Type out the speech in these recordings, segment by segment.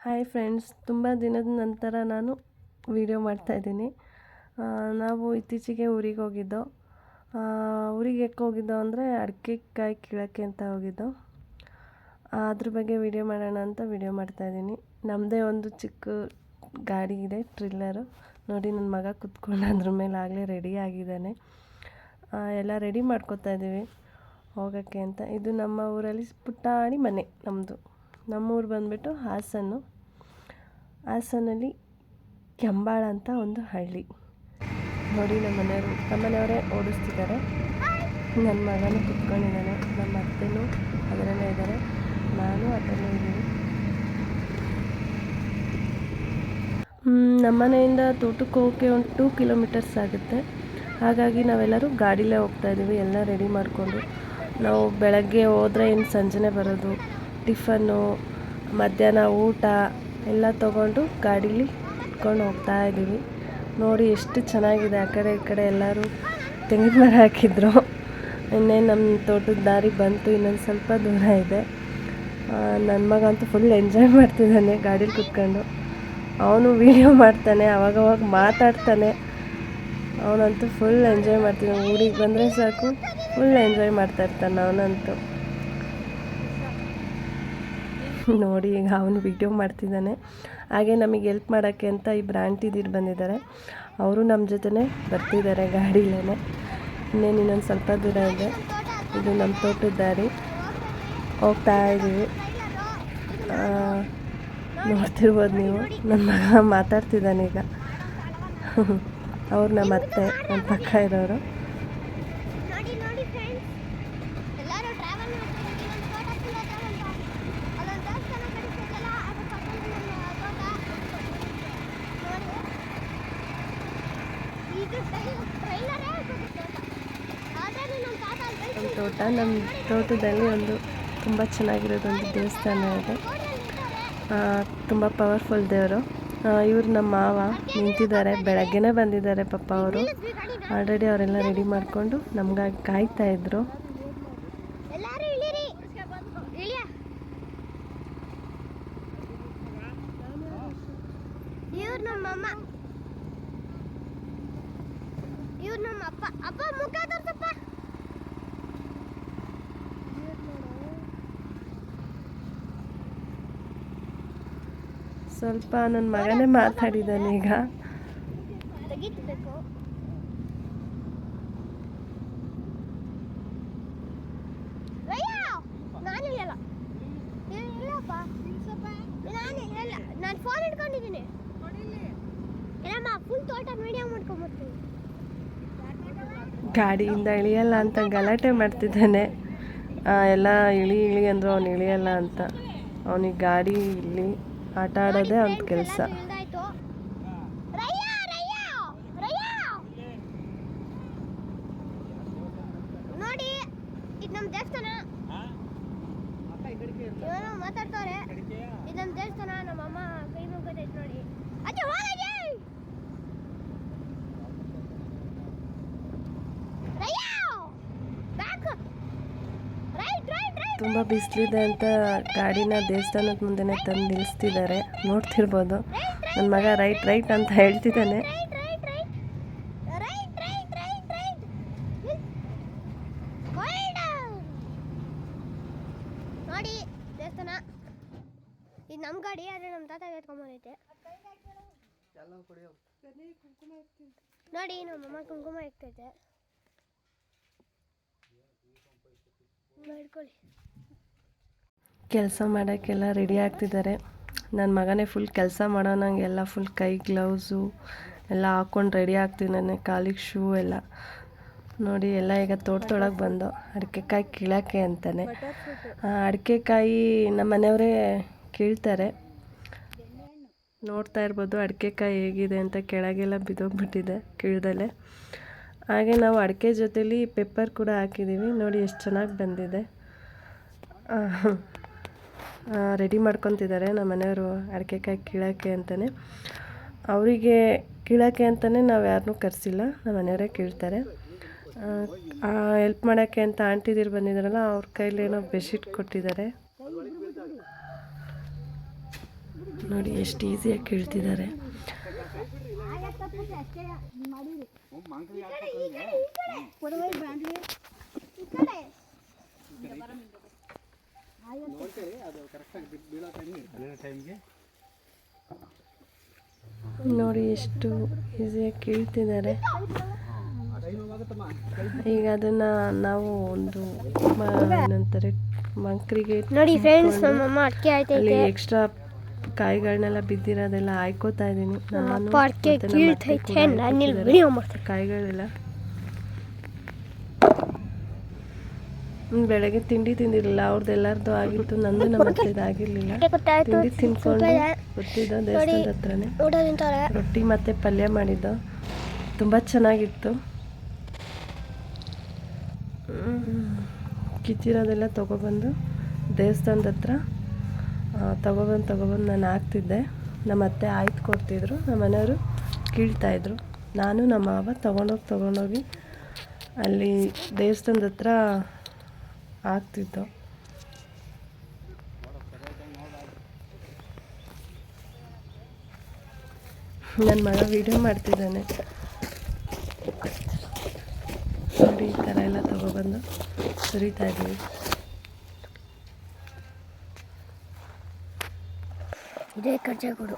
Hi friends, ತುಂಬ ದಿನದ ನಂತರ ನಾನು ವಿಡಿಯೋ ಮಾಡ್ತಾಯಿದ್ದೀನಿ. ನಾವು ಇತ್ತೀಚೆಗೆ ಊರಿಗೆ ಹೋಗಿದ್ದೋ. ಊರಿಗೆ ಯಾಕೆ ಹೋಗಿದ್ದೋ ಅಂದರೆ ಅಡಿಕೆ ಕಾಯಿ ಕೀಳೋಕ್ಕೆ ಅಂತ ಹೋಗಿದ್ದೋ. ಅದ್ರ ಬಗ್ಗೆ ವಿಡಿಯೋ ಮಾಡೋಣ ಅಂತ ವಿಡಿಯೋ ಮಾಡ್ತಾಯಿದ್ದೀನಿ. ನಮ್ಮದೇ ಒಂದು ಚಿಕ್ಕ ಗಾಡಿ ಇದೆ, ಟ್ರಿಲ್ಲರು. ನೋಡಿ, ನನ್ನ ಮಗ ಕುತ್ಕೊಂಡು ಅದ್ರ ಮೇಲೆ ಆಗಲೇ ರೆಡಿ ಆಗಿದ್ದಾನೆ. ಎಲ್ಲ ರೆಡಿ ಮಾಡ್ಕೊತಾ ಇದ್ದೀವಿ ಹೋಗೋಕ್ಕೆ ಅಂತ. ಇದು ನಮ್ಮ ಊರಲ್ಲಿ ಪುಟ್ಟಾಣಿ ಮನೆ ನಮ್ಮದು. ನಮ್ಮೂರು ಬಂದುಬಿಟ್ಟು ಹಾಸನಲ್ಲಿ ಕೆಂಬಾಳ ಅಂತ ಒಂದು ಹಳ್ಳಿ. ನೋಡಿ, ನಮ್ಮನೆಯವರೇ ಓಡಿಸ್ತಿದ್ದಾರೆ. ನನ್ನ ಮಗನೂ ಕುತ್ಕೊಂಡಿದ್ದಾನೆ, ನಮ್ಮ ಅತ್ತೆನೂ ಅದರಲ್ಲೇ ಇದ್ದಾರೆ, ನಾನು ಅದರಲ್ಲೇ ಇದ್ದೀನಿ. ನಮ್ಮ ಮನೆಯಿಂದ ತೋಟಕ್ಕೆ ಹೋಗೋಕ್ಕೆ ಒಂದು 2 ಕಿಲೋಮೀಟರ್ಸ್ ಆಗುತ್ತೆ. ಹಾಗಾಗಿ ನಾವೆಲ್ಲರೂ ಗಾಡಿಲೇ ಹೋಗ್ತಾಯಿದ್ದೀವಿ, ಎಲ್ಲ ರೆಡಿ ಮಾಡಿಕೊಂಡು. ನಾವು ಬೆಳಗ್ಗೆ ಹೋದರೆ ಇನ್ನು ಸಂಜೆನೇ ಬರೋದು. ಟಿಫನ್ನು, ಮಧ್ಯಾಹ್ನ ಊಟ ಎಲ್ಲ ತೊಗೊಂಡು ಗಾಡೀಲಿ ಇಟ್ಕೊಂಡು ಹೋಗ್ತಾ ಇದ್ದೀವಿ. ನೋಡಿ ಎಷ್ಟು ಚೆನ್ನಾಗಿದೆ. ಆ ಕಡೆ ಈ ಕಡೆ ಎಲ್ಲರೂ ತೆಂಗಿನ ಮರ ಹಾಕಿದ್ರು. ಇನ್ನೇನು ನಮ್ಮ ತೋಟದ ದಾರಿ ಬಂತು, ಇನ್ನೊಂದು ಸ್ವಲ್ಪ ದೂರ ಇದೆ. ನನ್ನ ಮಗ ಅಂತೂ ಫುಲ್ ಎಂಜಾಯ್ ಮಾಡ್ತಿದ್ದಾನೆ ಗಾಡೀಲಿ ಕುತ್ಕೊಂಡು. ಅವನು ವೀಡಿಯೋ ಮಾಡ್ತಾನೆ, ಅವಾಗವಾಗ ಮಾತಾಡ್ತಾನೆ. ಅವನಂತೂ ಫುಲ್ ಎಂಜಾಯ್ ಮಾಡ್ತಿದ್ದಾನೆ. ಊರಿಗೆ ಬಂದರೆ ಸಾಕು ಫುಲ್ ಎಂಜಾಯ್ ಮಾಡ್ತಾಯಿರ್ತಾನೆ ಅವನಂತೂ. ನೋಡಿ, ಈಗ ಅವನು ವೀಡಿಯೋ ಮಾಡ್ತಿದ್ದಾನೆ. ಹಾಗೆ ನಮಗೆ ಹೆಲ್ಪ್ ಮಾಡೋಕ್ಕೆ ಅಂತ ಇಬ್ಬರು ಆಂಟಿದಿರು ಬಂದಿದ್ದಾರೆ. ಅವರು ನಮ್ಮ ಜೊತೆನೇ ಬರ್ತಿದ್ದಾರೆ ಗಾಡಿಲೇ. ಇನ್ನೊಂದು ಸ್ವಲ್ಪ ದೂರ ಇದೆ. ಇದು ನಮ್ಮ ತೋಟದ ದಾರಿ, ಹೋಗ್ತಾ ಇದ್ದೀವಿ. ನೋಡ್ತಿರ್ಬೋದು ನೀವು. ನನ್ನ ಮಗ ಮಾತಾಡ್ತಿದ್ದಾನೆ ಈಗ. ಅವ್ರು ನಮ್ಮ ಅತ್ತೆ, ನನ್ನ ಪಕ್ಕ ಇರೋರು. ನಮ್ಮ ತೋಟದಲ್ಲಿ ಒಂದು ತುಂಬ ಚೆನ್ನಾಗಿರೋದೊಂದು ದೇವಸ್ಥಾನ ಇದೆ. ತುಂಬ ಪವರ್ಫುಲ್ ದೇವರು. ಇವರು ನಮ್ಮ ಮಾವ ನಿಂತಿದ್ದಾರೆ, ಬೆಳಗ್ಗೆನೇ ಬಂದಿದ್ದಾರೆ ಪಾಪ ಅವರು. ಆಲ್ರೆಡಿ ಅವರೆಲ್ಲ ರೆಡಿ ಮಾಡಿಕೊಂಡು ನಮಗಾಗಿ ಕಾಯ್ತಾಯಿದ್ರು. ಸ್ವಲ್ಪ ನನ್ನ ಮಗನೇ ಮಾತಾಡಿದ್ದಾನೆ ಈಗ. ಗಾಡಿಯಿಂದ ಇಳಿಯಲ್ಲ ಅಂತ ಗಲಾಟೆ ಮಾಡ್ತಿದ್ದಾನೆ. ಎಲ್ಲ ಇಳಿ ಅಂದರು, ಅವನು ಇಳಿಯಲ್ಲ ಅಂತ. ಅವನಿಗೆ ಗಾಡಿ ಇಲ್ಲಿ ಆಟ ಆಡೋದೇ ಅವ್ನ ಕೆಲಸ. ನೋಡಿ, ಇದು ನಮ್ಮ ದೇವಸ್ಥಾನ. ಮಾತಾಡ್ತಾರೆ, ಇದು ನಮ್ಮ ದೇವಸ್ಥಾನ. ನಮ್ಮಮ್ಮ ಕೈ ಮುಗ್ಗದೈತೆ ನೋಡಿ. ತುಂಬ ಬಿಸಿಲಿದೆ ಅಂತ ಗಾಡಿನ ದೇವಸ್ಥಾನದ ಮುಂದೆನೇ ತಂದು ನಿಲ್ಲಿಸ್ತಿದ್ದಾರೆ. ನೋಡ್ತಿರ್ಬೋದು, ನನ್ನ ಮಗ ರೈಟ್ ಅಂತ ಹೇಳ್ತಿದ್ದಾನೆ. ನೋಡಿ, ದೇವಸ್ಥಾನ ಇದು ನಮ್ಮ ಗಾಡಿ, ಆದರೆ ನಮ್ಮ ತಾತ ಎತ್ಕೊಂಡ್ಬಂದೈತೆ. ನೋಡಿ, ನಮ್ಮಮ್ಮ ಕುಂಕುಮ ಇರ್ತೈತೆ. ಕೆಲಸ ಮಾಡೋಕ್ಕೆಲ್ಲ ರೆಡಿ ಆಗ್ತಿದ್ದಾರೆ. ನನ್ನ ಮಗನೇ ಫುಲ್ ಕೆಲಸ ಮಾಡೋ ನಂಗೆಲ್ಲ ಫುಲ್ ಕೈ ಗ್ಲೌಸು ಎಲ್ಲ ಹಾಕ್ಕೊಂಡು ರೆಡಿ ಆಗ್ತಿದ್ದಾನೆ, ಕಾಲಿಗೆ ಶೂ ಎಲ್ಲ. ನೋಡಿ, ಎಲ್ಲ ಈಗ ತೋಟದೊಳಗೆ ಬಂದು ಅಡಿಕೆಕಾಯಿ ಕೀಳೋಕ್ಕೆ ಅಂತಾನೆ. ಅಡಿಕೆಕಾಯಿ ನಮ್ಮ ಮನೆಯವರೇ ಕೀಳ್ತಾರೆ. ನೋಡ್ತಾ ಇರ್ಬೋದು ಅಡಿಕೆಕಾಯಿ ಹೇಗಿದೆ ಅಂತ. ಕೆಳಗೆಲ್ಲ ಬಿದ್ದೋಗ್ಬಿಟ್ಟಿದೆ ಕೀಳ್ದಲ್ಲೇ. ಹಾಗೆ ನಾವು ಅಡಿಕೆ ಜೊತೆಲಿ ಪೆಪ್ಪರ್ ಕೂಡ ಹಾಕಿದ್ದೀವಿ. ನೋಡಿ ಎಷ್ಟು ಚೆನ್ನಾಗಿ ಬಂದಿದೆ. ರೆಡಿ ಮಾಡ್ಕೊತಿದ್ದಾರೆ ನಮ್ಮ ಮನೆಯವರು ಅಡಿಕೆಕಾಯಿ ಕೀಳೋಕ್ಕೆ ಅಂತಲೇ. ಅವರಿಗೆ ಕೀಳೋಕ್ಕೆ ಅಂತಲೇ ನಾವು ಯಾರನ್ನೂ ಕರೆಸಿಲ್ಲ, ನಮ್ಮ ಮನೆಯವರೇ ಕೀಳ್ತಾರೆ. ಹೆಲ್ಪ್ ಮಾಡೋಕ್ಕೆ ಅಂತ ಆಂಟಿದಿರು ಬಂದಿದ್ದಾರಲ್ಲ, ಅವ್ರ ಕೈಲೇನೋ ಬೆಡ್ಶೀಟ್ ಕೊಟ್ಟಿದ್ದಾರೆ. ನೋಡಿ ಎಷ್ಟು ಈಸಿಯಾಗಿ ಕೀಳ್ತಿದ್ದಾರೆ. ನೋಡಿ ಎಷ್ಟು ಈಸಿಯಾಗಿ ಕೀಳ್ತಿದ್ದಾರೆ. ಈಗ ಅದನ್ನ ನಾವು ಒಂದು ಏನಂತಾರೆ ಮಂಕ್ರಿಗೆ ನೋಡಿ ಫ್ರೆಂಡ್ಸ್, ನಮ್ಮಮ್ಮ ಅಡಿಕೆ ಅಲ್ಲಿ ಎಕ್ಸ್ಟ್ರಾ ಕಾಯಿಗಳನ್ನೆಲ್ಲ ಬಿದ್ದಿರೋದೆಲ್ಲ ಆಯ್ಕೋತಾ ಇದ್ದೀನಿ ನಾನು. ಕಾಯಿಗಳೆಲ್ಲ ಬೆಳಗ್ಗೆ ತಿಂಡಿ ತಿಂದಿರಲಿಲ್ಲ, ಅವ್ರದ್ದು ಎಲ್ಲರದ್ದು ಆಗಿತ್ತು, ನಂದು ನಮ್ಮ ಹತ್ರದ್ದು ಆಗಿರಲಿಲ್ಲ. ತಿಂಡಿ ತಿನ್ಕೊಂಡು ಗೊತ್ತಿದ್ದ ದೇವಸ್ಥಾನದ ಹತ್ರನೇ ರೊಟ್ಟಿ ಮತ್ತು ಪಲ್ಯ ಮಾಡಿದ್ದು, ತುಂಬ ಚೆನ್ನಾಗಿತ್ತು. ಕಿತ್ತಿರೋದೆಲ್ಲ ತೊಗೊಬಂದು ದೇವಸ್ಥಾನದ ಹತ್ರ ತೊಗೊಬಂದು ನಾನು ಹಾಕ್ತಿದ್ದೆ. ನಮ್ಮ ಅತ್ತೆ ಆಯ್ತು ಕೊಡ್ತಿದ್ರು, ನಮ್ಮ ಮನೆಯವರು ಕೀಳ್ತಾಯಿದ್ರು. ನಾನು ನಮ್ಮ ಮಾವ ತೊಗೊಂಡೋಗಿ ಅಲ್ಲಿ ದೇವಸ್ಥಾನದ ಹತ್ರ ಹಾಕ್ತಿದ್ದು. ನನ್ನ ಮಗ ವಿಡಿಯೋ ಮಾಡ್ತಿದ್ದಾನೆ ನೋಡಿ. ಈ ಥರ ಎಲ್ಲ ತೊಗೊಬಂದು ಸುರಿತಾ ಇದ್ದೀವಿ. ಇದೇ ಕಜ್ಜೆ ಕೊಡು.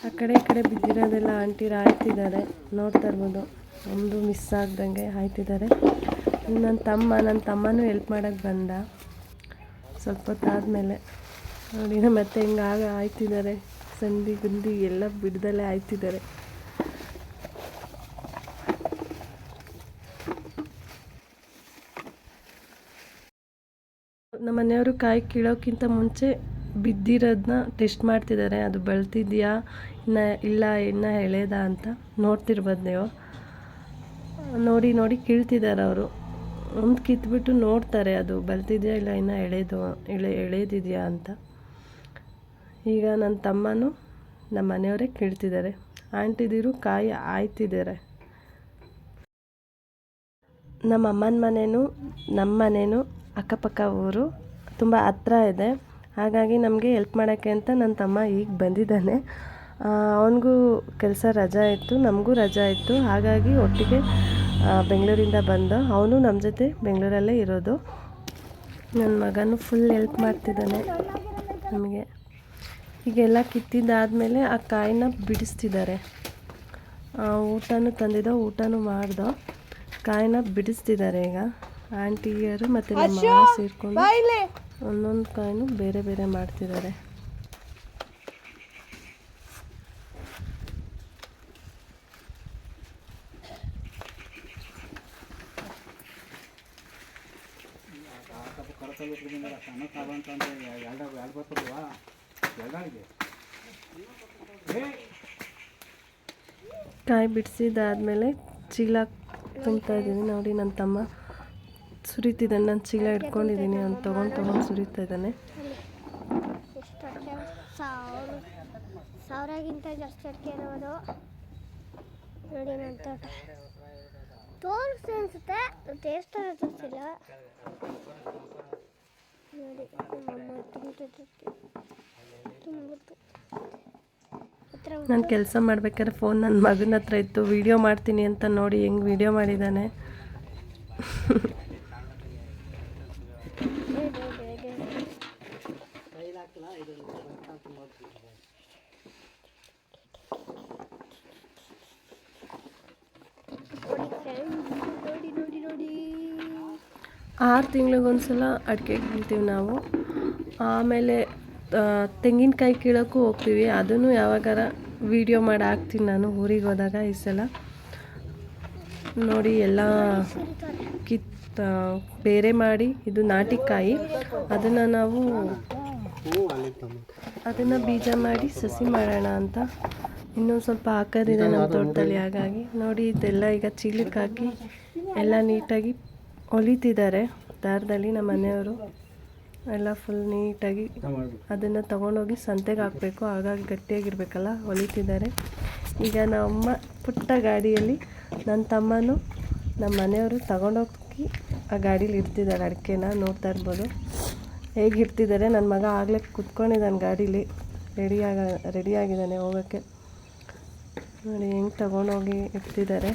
ಆ ಕಡೆ ಈ ಕಡೆ ಬಿದ್ದಿರೋದೆಲ್ಲ ಆಂಟಿ ಆಯ್ತಿದ್ದಾರೆ, ನೋಡ್ತಾ ಇರ್ಬೋದು. ಒಂದು ಮಿಸ್ ಆಗ್ದಂಗೆ ಆಯ್ತಿದ್ದಾರೆ. ನನ್ನ ತಮ್ಮನೂ ಹೆಲ್ಪ್ ಮಾಡೋಕ್ಕೆ ಬಂದ ಸ್ವಲ್ಪ ಹೊತ್ತಾದಮೇಲೆ. ನೋಡಿ ಮತ್ತೆ ಹಿಂಗಾಗ ಆಯ್ತಿದ್ದಾರೆ, ಸಂಧಿ ಗುಂದಿ ಎಲ್ಲ ಬಿಡ್ದಲ್ಲೇ ಆಯ್ತಿದ್ದಾರೆ. ನಮ್ಮ ಮನೆಯವರು ಕಾಯಿ ಕೀಳೋಕ್ಕಿಂತ ಮುಂಚೆ ಬಿದ್ದಿರೋದನ್ನ ಟೆಸ್ಟ್ ಮಾಡ್ತಿದ್ದಾರೆ, ಅದು ಬೆಳ್ತಿದೆಯಾ ಇನ್ನು ಎಳೆದಾ ಅಂತ. ನೋಡ್ತಿರ್ಬೋದು ನೀವು. ನೋಡಿ ಕೀಳ್ತಿದ್ದಾರೆ ಅವರು. ಒಂದು ಕಿತ್ಬಿಟ್ಟು ನೋಡ್ತಾರೆ ಅದು ಬೆಳ್ತಿದೆಯಾ ಇಲ್ಲ ಇನ್ನು ಎಳೆದಿದೆಯಾ ಅಂತ. ಈಗ ನನ್ನ ತಮ್ಮನೂ ನಮ್ಮ ಮನೆಯವರೇ ಕೀಳ್ತಿದ್ದಾರೆ. ಆಂಟಿದಿರು ಕಾಯಿ ಆಯ್ತಿದ್ದಾರೆ. ನಮ್ಮ ಅಮ್ಮನ ಮನೆಯೂ ನಮ್ಮ ಮನೆಯೂ ಅಕ್ಕಪಕ್ಕ ಊರು, ತುಂಬ ಹತ್ರ ಇದೆ. ಹಾಗಾಗಿ ನಮಗೆ ಹೆಲ್ಪ್ ಮಾಡೋಕ್ಕೆ ಅಂತ ನನ್ನ ತಮ್ಮ ಈಗ ಬಂದಿದ್ದಾನೆ. ಅವನಿಗೂ ಕೆಲಸ ರಜಾ ಇತ್ತು, ನಮಗೂ ರಜಾ ಇತ್ತು. ಹಾಗಾಗಿ ಒಟ್ಟಿಗೆ ಬೆಂಗಳೂರಿಂದ ಬಂದ. ಅವನು ನಮ್ಮ ಜೊತೆ ಬೆಂಗಳೂರಲ್ಲೇ ಇರೋದು. ನನ್ನ ಮಗನೂ ಫುಲ್ ಹೆಲ್ಪ್ ಮಾಡ್ತಿದ್ದಾನೆ ನಮಗೆ. ಹೀಗೆಲ್ಲ ಕಿತ್ತಿದ್ದಾದಮೇಲೆ ಆ ಕಾಯಿನ ಬಿಡಿಸ್ತಿದ್ದಾರೆ. ಊಟನೂ ತಂದಿದ್ದೋ, ಊಟನೂ ಮಾಡ್ದೋ, ಕಾಯಿನ ಬಿಡಿಸ್ತಿದ್ದಾರೆ ಈಗ ಆಂಟಿಯರು ಮತ್ತು ನಮ್ಮ ಮಾವ ಸೇರಿಕೊಂಡು. ಒಂದೊಂದು ಕಾಯಿನೂ ಬೇರೆ ಬೇರೆ ಮಾಡ್ತಿದ್ದಾರೆ. ಕಾಯಿ ಬಿಡಿಸಿದಾದ್ಮೇಲೆ ಚೀಲ ತುಂಬ್ತಾ ಇದ್ದೀನಿ. ನೋಡಿ ನನ್ನ ತಮ್ಮ ಸುರಿತಿದ್ದಾನೆ, ನಾನು ಚೀಲ ಇಟ್ಕೊಂಡಿದ್ದೀನಿ, ಅವ್ನು ತೊಗೊಂಡು ಸುರಿತಾ ಇದ್ದಾನೆ. ಸಾವಿರಗಿಂತ ಜಾಸ್ತಿ ಅಡಿಕೆ ಇರೋದು ನೋಡಿ. ನನ್ನ ತೋಟ ತೋರಿಸಿ ಅನಿಸುತ್ತೆ, ಟೇಸ್ಟ್ ತೋರಿಸಿಲ್ಲ ನೋಡಿ. ನಾನು ಕೆಲಸ ಮಾಡ್ಬೇಕಾದ್ರೆ ಫೋನ್ ನನ್ನ ಮಗನ ಹತ್ರ ಇತ್ತು, ವೀಡಿಯೋ ಮಾಡ್ತೀನಿ ಅಂತ. ನೋಡಿ ಹೆಂಗೆ ವೀಡಿಯೋ ಮಾಡಿದ್ದಾನೆ. ನೋಡಿ 6 ತಿಂಗಳಿಗೊಂದ್ಸಲ ಅಡಿಕೆ ಕೀಳ್ತೀವಿ ನಾವು. ಆಮೇಲೆ ತೆಂಗಿನಕಾಯಿ ಕೀಳೋಕ್ಕೂ ಹೋಗ್ತೀವಿ. ಅದನ್ನು ಯಾವಾಗಾರ ವೀಡಿಯೋ ಮಾಡಿ ಹಾಕ್ತೀನಿ ನಾನು ಊರಿಗೆ ಹೋದಾಗ. ಈ ಸಲ ನೋಡಿ ಎಲ್ಲ ಬೇರೆ ಮಾಡಿ, ಇದು ನಾಟಿಕಾಯಿ, ಅದನ್ನು ಬೀಜ ಮಾಡಿ ಸಸಿ ಮಾಡೋಣ ಅಂತ. ಇನ್ನೊಂದು ಸ್ವಲ್ಪ ಹಾಕೋದಿದೆ ನಮ್ಮ ತೋಟದಲ್ಲಿ. ಹಾಗಾಗಿ ನೋಡಿ ಇದೆಲ್ಲ ಈಗ ಚೀಲಕ್ಕೆ ಹಾಕಿ ಎಲ್ಲ ನೀಟಾಗಿ ಹೊಲಿತಿದ್ದಾರೆ ದಾರದಲ್ಲಿ ನಮ್ಮ ಮನೆಯವರು. ಎಲ್ಲ ಫುಲ್ ನೀಟಾಗಿ ಅದನ್ನು ತೊಗೊಂಡೋಗಿ ಸಂತೆಗೆ ಹಾಕಬೇಕು, ಹಾಗಾಗಿ ಗಟ್ಟಿಯಾಗಿರ್ಬೇಕಲ್ಲ. ಹೊಲಿತಿದ್ದಾರೆ. ಈಗ ನಮ್ಮಮ್ಮ ಪುಟ್ಟ ಗಾಡಿಯಲ್ಲಿ ನನ್ನ ತಮ್ಮನೂ ನಮ್ಮ ಮನೆಯವರು ತಗೊಂಡೋಗಿ ಆ ಗಾಡೀಲಿ ಇಡ್ತಿದ್ದಾರೆ. ಅಡಿಕೆನ ನೋಡ್ತಾ ಇರ್ಬೋದು ಹೇಗೆ ಇಡ್ತಿದ್ದಾರೆ. ನನ್ನ ಮಗ ಆಗಲೇ ಕುತ್ಕೊಂಡಿದ್ದಾನೆ ಗಾಡೀಲಿ, ರೆಡಿಯಾಗಿದ್ದಾನೆ ಹೋಗೋಕ್ಕೆ. ನೋಡಿ ಹೆಂಗೆ ತಗೊಂಡೋಗಿ ಇಡ್ತಿದ್ದಾರೆ.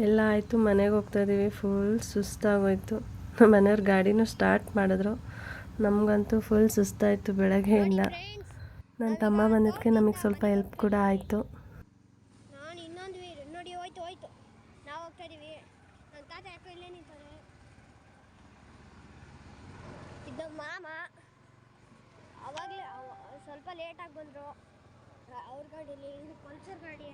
ಎಲ್ಲ ಆಯಿತು, ಮನೆಗೆ ಹೋಗ್ತಾಯಿದ್ದೀವಿ. ಫುಲ್ ಸುಸ್ತಾಗೋಯ್ತು. ನಮ್ಮ ಮನೆಯವ್ರ ಗಾಡಿನೂ ಸ್ಟಾರ್ಟ್ ಮಾಡಿದ್ರು. ನಮಗಂತೂ ಫುಲ್ ಸುಸ್ತಾಯಿತು ಬೆಳಗ್ಗೆಯಿಂದ. ನನ್ನ ತಮ್ಮ ಬಂದಿದ್ದಕ್ಕೆ ನಮಗೆ ಸ್ವಲ್ಪ ಹೆಲ್ಪ್ ಕೂಡ ಆಯಿತು. ನಾನು ಇನ್ನೊಂದು ನೋಡಿ ಹೋಯ್ತು ನಾವು ಹೋಗ್ತಾ ಇದೀವಿ. ನನ್ನ ತಾತ ಯಾಕೋ ಇಲ್ಲೇ ನಿಂತಾರೆ. ಇದ್ದ ಮಾಮ ಅವಾಗಲೇ ಸ್ವಲ್ಪ ಲೇಟಾಗಿ ಬಂದರು. ಅವ್ರ ಗಾಡೀಲಿ, ಇದು ಪಲ್ಸರ್ ಗಾಡಿ.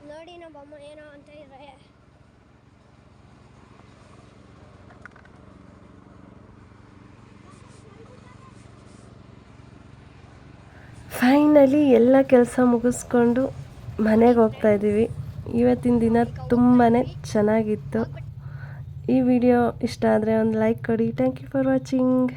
ನೋಡಿ ನಮ್ಮ ಅಮ್ಮ ಏನೋ ಅಂತ ಇದ್ದಾರೆ. ಫೈನಲಿ ಎಲ್ಲ ಕೆಲಸ ಮುಗಿಸ್ಕೊಂಡು ಮನೆಗೆ ಹೋಗ್ತಾಯಿದ್ದೀವಿ. ಇವತ್ತಿನ ದಿನ ತುಂಬಾ ಚೆನ್ನಾಗಿತ್ತು. ಈ ವಿಡಿಯೋ ಇಷ್ಟ ಆದರೆ ಒಂದು ಲೈಕ್ ಕೊಡಿ. Thank you for watching.